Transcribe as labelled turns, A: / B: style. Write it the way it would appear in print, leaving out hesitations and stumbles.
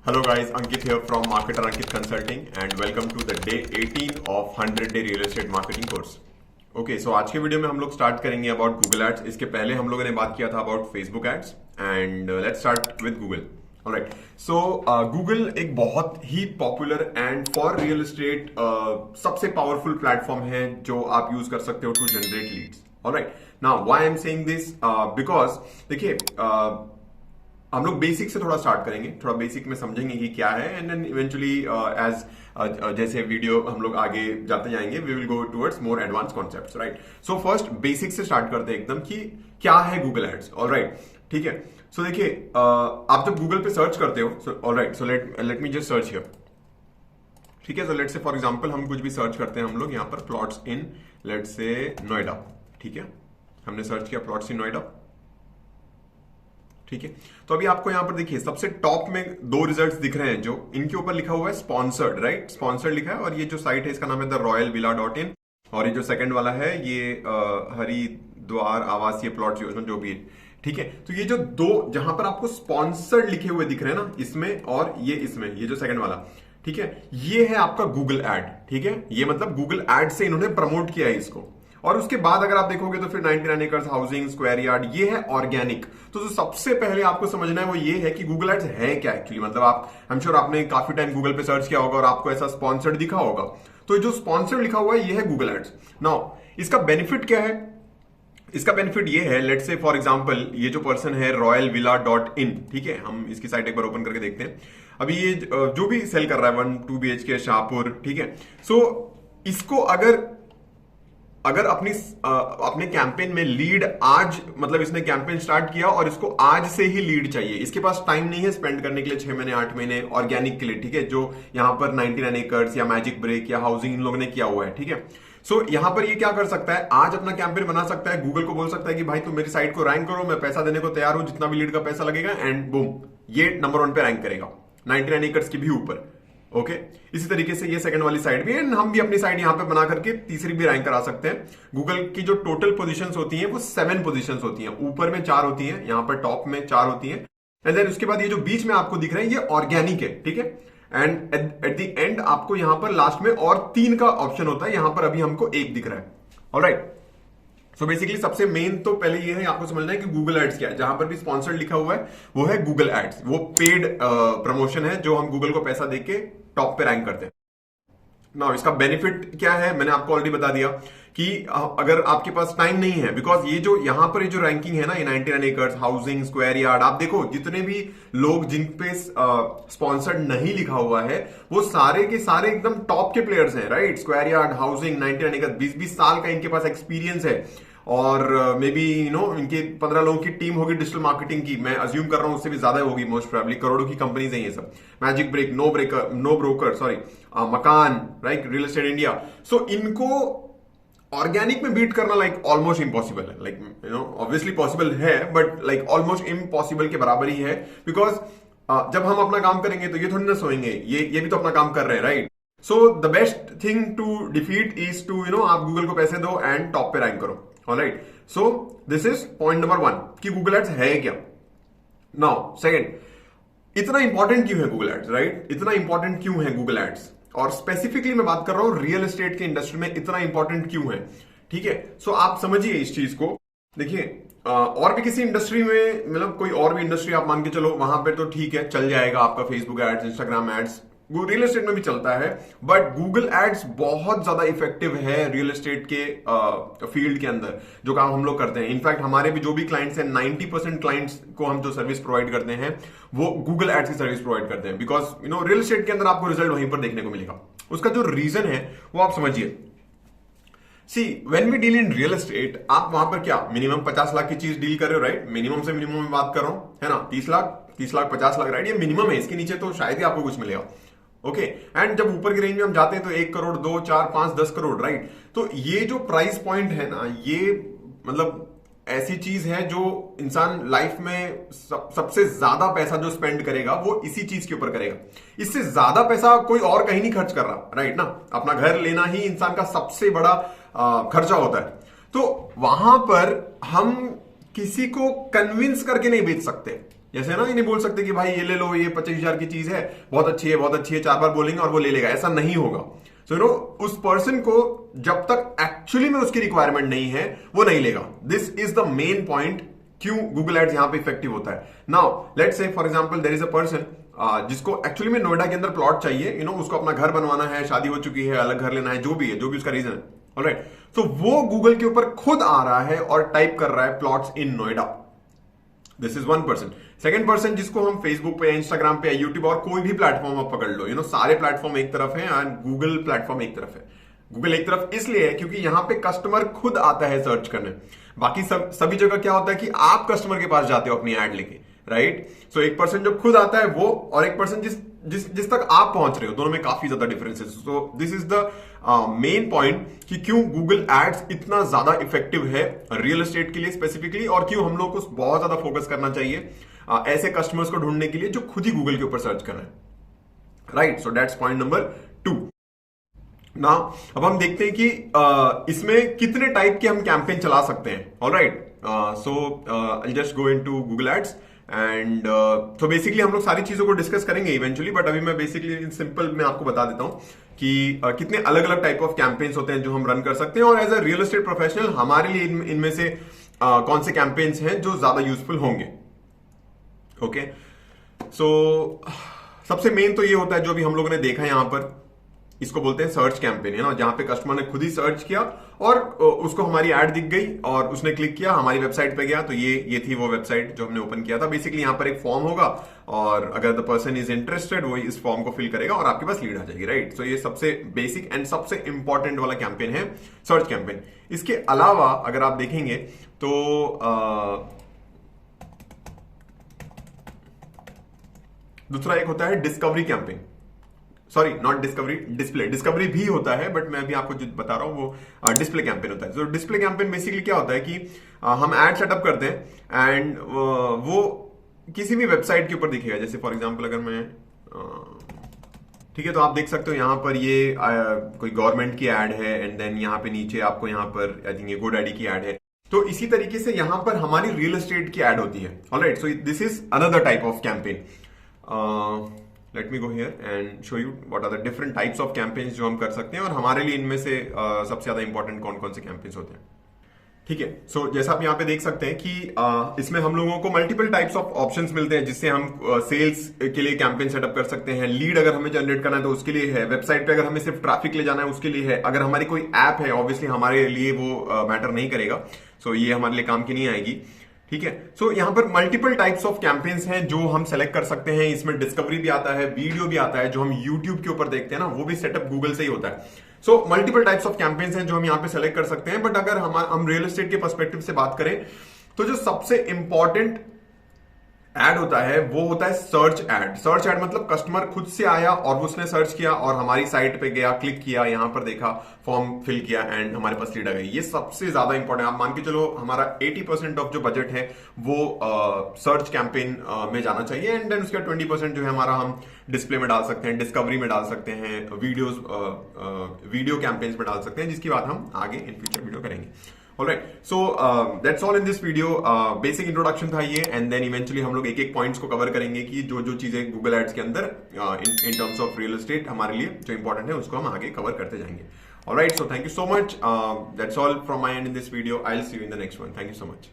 A: Hello guys, Ankit here from Marketer Ankit Consulting and welcome to the day 18 of 100 Day Real Estate Marketing Course. Okay so आज के video में हम लोग start करेंगे about Google ads. इसके पहले हम लोगों ने बात किया था about Facebook ads and let's start with Google. Alright, so Google एक बहुत ही popular and for real estate सबसे पावरफुल प्लेटफॉर्म है जो आप यूज कर सकते हो to generate leads. Alright, now why I am saying this, because देखिए हम लोग बेसिक से थोड़ा स्टार्ट करेंगे, थोड़ा बेसिक में समझेंगे कि क्या है एंड देन इवेंचुअली एज जैसे वीडियो हम लोग आगे जाते जाएंगे we will go towards more advance concepts. Right, so first basic से स्टार्ट करते हैं एकदम कि क्या है गूगल एड्स। ऑलराइट, ठीक है। सो देखिए आप जब गूगल पे सर्च करते हो, alright, so let me just search here. ठीक है, so let's say for example हम कुछ भी सर्च करते हैं हम लोग यहाँ पर plots in let's say Noida. ठीक है, हमने सर्च किया प्लॉट्स इन नोएडा। ठीक है, तो अभी आपको यहां पर देखिए सबसे टॉप में दो रिजल्ट्स दिख रहे हैं जो इनके ऊपर लिखा हुआ है स्पॉन्सर्ड। राइट, स्पॉन्सर्ड लिखा है और ये जो साइट है इसका नाम है द रॉयल विला .in और ये जो सेकंड वाला है ये हरिद्वार आवासीय प्लॉट योजना जो भी है। ठीक है, तो ये जो दो जहां पर आपको स्पॉन्सर्ड लिखे हुए दिख रहे हैं ना, इसमें और ये इसमें, ये जो सेकंड वाला, ठीक है, ये है आपका गूगल एड। ठीक है, ये मतलब गूगल एड से इन्होंने प्रमोट किया है इसको। और उसके बाद अगर आप देखोगे तो फिर 99 एकर्स हाउसिंग स्क्वायर यार्ड, ये है ऑर्गेनिक। तो जो सबसे पहले आपको समझना है वो ये है कि गूगल एड्स है क्या एक्चुअली। मतलब आप आई एम श्योर आपने काफी टाइम गूगल पे सर्च किया होगा और आपको ऐसा स्पॉन्सर्ड दिखा होगा। तो जो स्पॉन्सर्ड लिखा हुआ है ये है गूगल एड्स। नाउ इसका बेनिफिट क्या है? इसका बेनिफिट ये है, लेट्स से फॉर एग्जांपल ये जो पर्सन है रॉयल विला .in, ठीक है, हम इसकी साइट एक बार ओपन करके देखते हैं। अभी ये जो भी सेल कर रहा है 1-2 BHK शाहपुर, ठीक है। सो इसको अगर अपने कैंपेन में लीड आज, मतलब इसने कैंपेन स्टार्ट किया और इसको आज से ही लीड चाहिए, इसके पास टाइम नहीं है स्पेंड करने के लिए 6 महीने 8 महीने ऑर्गेनिक के लिए। ठीक है, जो यहां पर 99 एकर्स या मैजिक ब्रेक या हाउसिंग इन लोगों ने किया हुआ है। ठीक है, सो यहां पर ये क्या कर सकता है, आज अपना कैंपेन बना सकता है, गूगल को बोल सकता है कि भाई तुम मेरी साइट को रैंक करो, मैं पैसा देने को तैयार हूं, जितना भी लीड का पैसा लगेगा, एंड बूम, ये नंबर 1 पे रैंक करेगा 99 एकर्स के भी ऊपर। ओके, इसी तरीके से ये सेकंड वाली साइड भी है, हम भी अपनी साइड यहां पे बना करके तीसरी भी रैंक करा सकते हैं। गूगल की जो टोटल पोजीशंस होती हैं वो 7 पोजीशंस होती हैं, ऊपर में 4 होती हैं, यहां पर टॉप में 4 होती हैं, एंड देन उसके बाद ये जो बीच में आपको दिख रहे हैं ये ऑर्गेनिक है। ठीक है, एंड एट द एंड आपको यहां पर लास्ट में और 3 का ऑप्शन होता है, यहां पर अभी हमको 1 दिख रहा है। ऑलराइट, सो बेसिकली सबसे मेन तो पहले ये है आपको समझना है कि गूगल एड्स क्या है। जहां पर भी स्पॉन्सर्ड लिखा हुआ है वो है गूगल एड्स, वो पेड प्रमोशन है जो हम गूगल को पैसा देके टॉप पे रैंक करते हैं। नाउ इसका बेनिफिट क्या है मैंने आपको ऑलरेडी बता दिया कि अगर आपके पास टाइम नहीं है, बिकॉज ये जो यहां पर ये जो रैंकिंग है ना, ये 99 एकर्स हाउसिंग स्क्वायर यार्ड, आप देखो जितने भी लोग जिन पे स्पॉन्सर्ड नहीं लिखा हुआ है वो सारे के सारे एकदम टॉप के प्लेयर्स हैं। Right, square yard, housing, 99 acres, 20-20 साल का इनके पास एक्सपीरियंस है और मे बी इनके 15 लोगों की टीम होगी डिजिटल मार्केटिंग की, मैं अज्यूम कर रहा हूं उससे भी ज्यादा होगी मोस्ट प्रोबेबली, करोड़ों की कंपनीज हैं ये सब। Magic bricks, no broker, sorry, Makaan, right, real estate India. So इनको ऑर्गेनिक में बीट करना लाइक ऑलमोस्ट इम्पॉसिबल है। लाइक ऑब्वियसली पॉसिबल है बट लाइक ऑलमोस्ट इम्पॉसिबल के बराबर ही है, बिकॉज जब हम अपना काम करेंगे तो ये थोड़ी ना सोएंगे, ये भी तो अपना काम कर रहे हैं। Right, so the best thing to defeat is to आप गूगल को पैसे दो एंड टॉप पे रैंक करो। Alright, so this is point number 1 कि गूगल एड्स है क्या। नाउ सेकंड, इतना इंपॉर्टेंट क्यों है गूगल एड्स? राइट, इतना इंपॉर्टेंट क्यों है गूगल एड्स, और स्पेसिफिकली मैं बात कर रहा हूं रियल एस्टेट के इंडस्ट्री में इतना इंपॉर्टेंट क्यों है। ठीक है, सो आप समझिए इस चीज को। देखिए और भी किसी इंडस्ट्री में, मतलब कोई और भी इंडस्ट्री आप मान के चलो, वहां पे तो ठीक है चल जाएगा आपका Facebook ads, Instagram ads, real estate में भी चलता है, बट गूगल एड्स बहुत ज्यादा इफेक्टिव है रियल एस्टेट के फील्ड के अंदर जो काम हम लोग करते हैं। इनफैक्ट हमारे भी जो भी क्लाइंट्स हैं 90% क्लाइंट्स को हम जो सर्विस प्रोवाइड करते हैं वो गूगल एड्स की सर्विस प्रोवाइड करते हैं, बिकॉज रियल एस्टेट के अंदर आपको रिजल्ट वहीं पर देखने को मिलेगा। उसका जो रीजन है वो आप समझिए। See when we deal in real estate, आप वहां पर क्या मिनिमम 50 लाख की चीज डील कर रहे हो। राइट, मिनिमम से मिनिमम में बात कर रहा हूं, है ना, 30 लाख 50 लाख, राइट, ये मिनिमम है, इसके नीचे तो शायद ही आपको कुछ मिलेगा। ओके, एंड जब ऊपर की रेंज में हम जाते हैं तो 1 करोड़, 2, 4, 5, 10 करोड़। राइट, तो ये जो प्राइस पॉइंट है ना, ये मतलब ऐसी चीज है जो इंसान लाइफ में सबसे ज्यादा पैसा जो स्पेंड करेगा वो इसी चीज के ऊपर करेगा। इससे ज्यादा पैसा कोई और कहीं नहीं खर्च कर रहा। राइट ना, अपना घर लेना ही इंसान का सबसे बड़ा खर्चा होता है। तो वहां पर हम किसी को कन्विंस करके नहीं बेच सकते। जैसे ना, ये नहीं बोल सकते कि भाई ये ले लो, ये 25,000 की चीज है, बहुत अच्छी है, बहुत अच्छी है, 4 बार बोलेंगे और वो ले लेगा, ऐसा नहीं होगा। सो नो, उस पर्सन को जब तक एक्चुअली में उसकी रिक्वायरमेंट नहीं है वो नहीं लेगा। This is the main point क्यों गूगल एड्स यहां पे इफेक्टिव होता है। Now let's say for example there is a person जिसको एक्चुअली में नोएडा के अंदर प्लॉट चाहिए, उसको अपना घर बनवाना है, शादी हो चुकी है, अलग घर लेना है, जो भी है, जो भी उसका रीजन है, ऑलराइट। तो वो गूगल के ऊपर खुद आ रहा है और टाइप कर रहा है plots in Noida. This is one person. Second person जिसको हम फेसबुक पे, इंस्टाग्राम पे, यूट्यूब और कोई भी प्लेटफॉर्म आप पकड़ लो, सारे प्लेटफॉर्म एक तरफ है एंड गूगल प्लेटफॉर्म एक तरफ है। गूगल एक तरफ इसलिए है क्योंकि यहां पे कस्टमर खुद आता है सर्च करने। बाकी सभी जगह क्या होता है कि आप कस्टमर के पास जाते हो अपनी एड लेके, राइट। सो एक पर्सन जो खुद आता है वो, और एक पर्सन जिस तक आप पहुंच रहे हो, दोनों में काफी ज्यादा डिफरेंस है। सो this is the main point कि क्यों गूगल एड्स इतना ज्यादा इफेक्टिव है रियल एस्टेट के लिए स्पेसिफिकली, और क्यों हम लोग को बहुत ज्यादा फोकस करना चाहिए ऐसे कस्टमर्स को ढूंढने के लिए जो खुद ही गूगल के ऊपर सर्च कर रहे हैं, right. So that's point number 2 ना। अब हम देखते हैं कि इसमें कितने टाइप के हम कैंपेन चला सकते हैं, alright. So I just go into Google ads and तो बेसिकली हम लोग सारी चीजों को डिस्कस करेंगे इवेंचुअली, बट अभी मैं बेसिकली सिंपल मैं आपको बता देता हूं कि कितने अलग अलग टाइप ऑफ कैंपेन्स होते हैं जो हम रन कर सकते हैं, और as a real estate professional हमारे लिए इनमें से कौन से कैंपेन्स हैं जो ज्यादा यूजफुल होंगे। ओके, सो सबसे मेन तो ये होता है जो अभी हम लोगों ने देखा यहां पर, इसको बोलते हैं सर्च कैंपेन, है ना, जहां पे कस्टमर ने खुद ही सर्च किया और उसको हमारी ऐड दिख गई और उसने क्लिक किया, हमारी वेबसाइट पे गया। तो ये थी वो वेबसाइट जो हमने ओपन किया था। बेसिकली यहां पर एक फॉर्म होगा और अगर द पर्सन इज इंटरेस्टेड वो इस फॉर्म को फिल करेगा और आपके पास लीड आ जाएगी, राइट। सो ये सबसे बेसिक एंड सबसे इंपॉर्टेंट वाला कैंपेन है सर्च कैंपेन। इसके अलावा अगर आप देखेंगे तो दूसरा एक होता है discovery campaign, sorry not discovery, discovery भी होता है, बट मैं अभी आपको जो बता रहा हूं वो डिस्प्ले कैंपेन होता है। तो डिस्प्ले कैंपेन बेसिकली क्या होता है कि हम एड सेटअप करते हैं एंड वो किसी भी वेबसाइट के ऊपर दिखेगा। जैसे फॉर एग्जांपल अगर मैं ठीक है, तो आप देख सकते हो यहाँ पर ये कोई गवर्नमेंट की एड है एंड देन यहाँ पे नीचे आपको यहाँ पर आई थिंक ये गोडैडी की एड है। तो इसी तरीके से यहाँ पर हमारी रियल एस्टेट की एड होती है, alright. So this is another type of campaign. Let me go here and show you what are the different types of campaigns जो हम कर सकते हैं और हमारे लिए इनमें से सबसे ज्यादा इंपॉर्टेंट कौन कौन से कैंपेन्स होते हैं। ठीक है, सो जैसा आप यहाँ पे देख सकते हैं कि इसमें हम लोगों को मल्टीपल टाइप्स ऑफ ऑप्शंस मिलते हैं जिससे हम सेल्स के लिए कैंपेन सेटअप कर सकते हैं। लीड अगर हमें जनरेट करना है तो उसके लिए है। वेबसाइट पे अगर हमें सिर्फ ट्रैफिक ले जाना है उसके लिए है। अगर हमारी कोई ऐप है ऑब्वियसली हमारे लिए वो मैटर नहीं करेगा, सो ये हमारे लिए काम की नहीं आएगी। ठीक है, सो यहां पर मल्टीपल टाइप्स ऑफ कैंपेन्स हैं जो हम सेलेक्ट कर सकते हैं। इसमें डिस्कवरी भी आता है, वीडियो भी आता है, जो हम यूट्यूब के ऊपर देखते हैं ना वो भी सेटअप गूगल से ही होता है। So multiple types of campaigns हैं जो हम यहाँ पे सेलेक्ट कर सकते हैं। बट अगर हम रियल एस्टेट के पर्सपेक्टिव से बात करें तो जो सबसे इंपॉर्टेंट एड होता है वो होता है सर्च एड। सर्च एड मतलब कस्टमर खुद से आया और उसने सर्च किया और हमारी साइट पे गया, क्लिक किया, यहां पर देखा, फॉर्म फिल किया एंड हमारे पास लीड आ गई। ये सबसे ज्यादा इंपॉर्टेंट। आप मान के चलो हमारा 80% ऑफ जो बजट है वो सर्च कैंपेन में जाना चाहिए एंड देन उसका 20% जो है हमारा हम डिस्प्ले में डाल सकते हैं, डिस्कवरी में डाल सकते हैं, वीडियो कैंपेन्स में डाल सकते हैं, जिसकी बात हम आगे इन फ्यूचर वीडियो करेंगे। Alright, so that's all in this video. Basic introduction था ये एंड देन इवेंचुअली हम लोग एक एक पॉइंट्स को कवर करेंगे कि जो जो चीजें गूगल एड्स के अंदर in terms of real estate हमारे लिए जो इंपॉर्टेंट है उसको हम आगे कवर करते जाएंगे। Alright, so thank you so much. That's all from my end in this video. I'll see you in the next one. Thank you so much.